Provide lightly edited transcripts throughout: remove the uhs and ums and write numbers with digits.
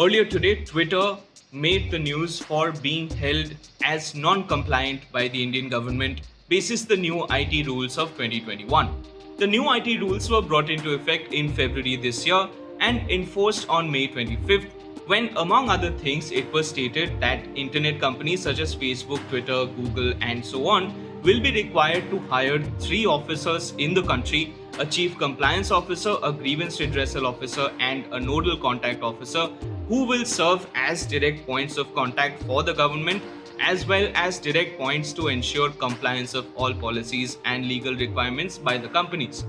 Earlier today, Twitter made the news for being held as non-compliant by the Indian government basis the new IT rules of 2021. The new IT rules were brought into effect in February this year and enforced on May 25th, when among other things it was stated that internet companies such as Facebook, Twitter, Google and so on will be required to hire 3 officers in the country: a chief compliance officer, a grievance redressal officer, and a nodal contact officer, who will serve as direct points of contact for the government as well as direct points to ensure compliance of all policies and legal requirements by the companies.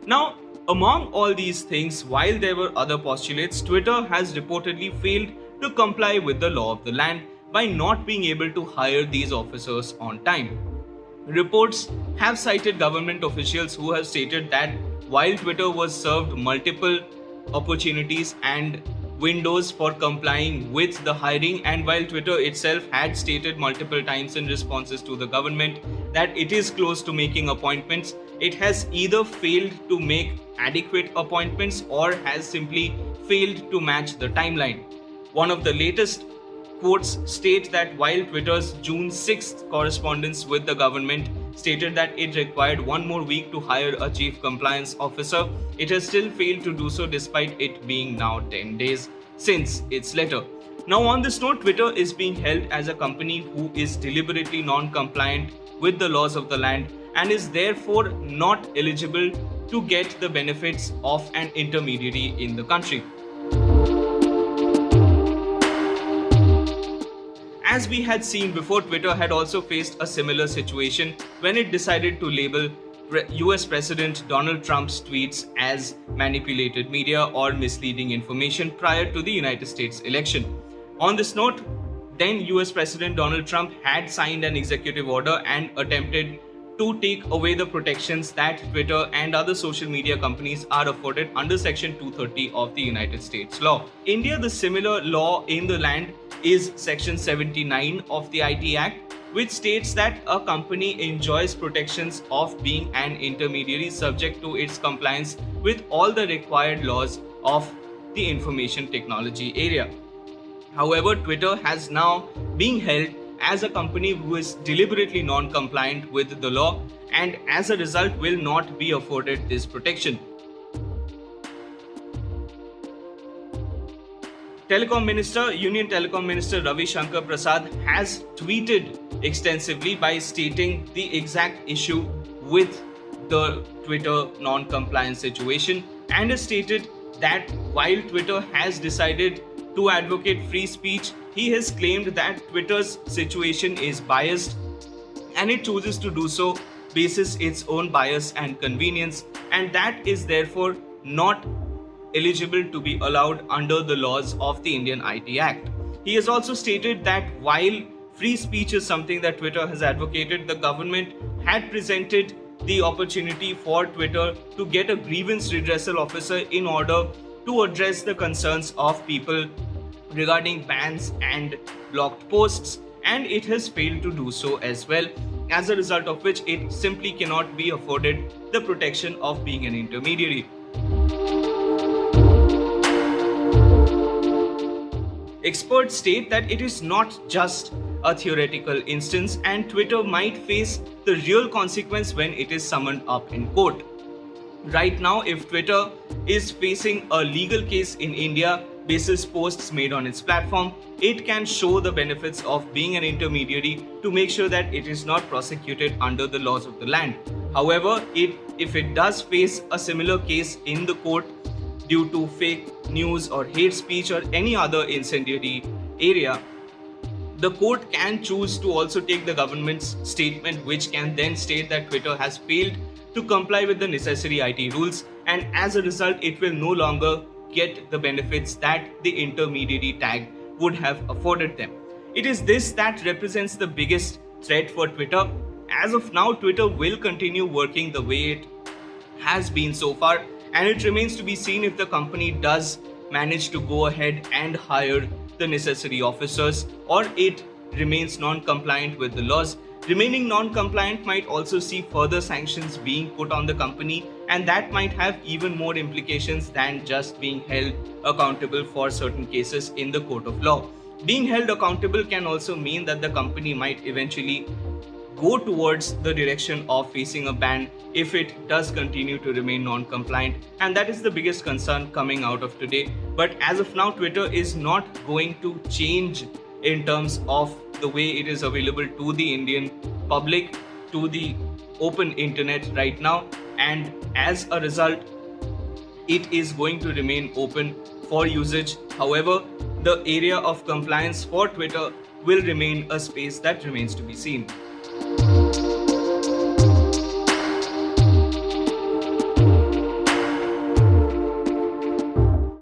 Now, among all these things, while there were other postulates, Twitter has reportedly failed to comply with the law of the land by not being able to hire these officers on time. Reports have cited government officials who have stated that while Twitter was served multiple opportunities and windows for complying with the hiring, and while Twitter itself had stated multiple times in responses to the government that it is close to making appointments, it has either failed to make adequate appointments or has simply failed to match the timeline. One of the latest quotes state that while Twitter's June 6th correspondence with the government stated that it required 1 more week to hire a chief compliance officer, it has still failed to do so despite it being now 10 days since its letter. Now, on this note, Twitter is being held as a company who is deliberately non-compliant with the laws of the land and is therefore not eligible to get the benefits of an intermediary in the country. As we had seen before, Twitter had also faced a similar situation when it decided to label US President Donald Trump's tweets as manipulated media or misleading information prior to the United States election. On this note, then US President Donald Trump had signed an executive order and attempted to take away the protections that Twitter and other social media companies are afforded under Section 230 of the United States law. India, the similar law in the land is Section 79 of the IT Act, which states that a company enjoys protections of being an intermediary subject to its compliance with all the required laws of the information technology area. However, Twitter has now been held as a company who is deliberately non-compliant with the law and as a result will not be afforded this protection. Union Telecom Minister Ravi Shankar Prasad has tweeted extensively by stating the exact issue with the Twitter non-compliance situation and has stated that while Twitter has decided to advocate free speech, he has claimed that Twitter's situation is biased and it chooses to do so basis its own bias and convenience, and that is therefore not eligible to be allowed under the laws of the Indian IT Act. He has also stated that while free speech is something that Twitter has advocated, the government had presented the opportunity for Twitter to get a grievance redressal officer in order to address the concerns of people regarding bans and blocked posts, and it has failed to do so as well, as a result of which it simply cannot be afforded the protection of being an intermediary. Experts state that it is not just a theoretical instance and Twitter might face the real consequence when it is summoned up in court. Right now, if Twitter is facing a legal case in India basis posts made on its platform, it can show the benefits of being an intermediary to make sure that it is not prosecuted under the laws of the land. However, if it does face a similar case in the court due to fake news or hate speech or any other incendiary area, the court can choose to also take the government's statement, which can then state that Twitter has failed to comply with the necessary IT rules, and as a result, it will no longer get the benefits that the intermediary tag would have afforded them. It is this that represents the biggest threat for Twitter. As of now, Twitter will continue working the way it has been so far, and it remains to be seen if the company does manage to go ahead and hire the necessary officers or it remains non-compliant with the laws. Remaining non-compliant might also see further sanctions being put on the company and that might have even more implications than just being held accountable for certain cases in the court of law. Being held accountable can also mean that the company might eventually go towards the direction of facing a ban if it does continue to remain non-compliant, and that is the biggest concern coming out of today. But as of now, Twitter is not going to change in terms of the way it is available to the Indian public, to the open internet right now, and as a result it is going to remain open for usage. However, the area of compliance for Twitter will remain a space that remains to be seen.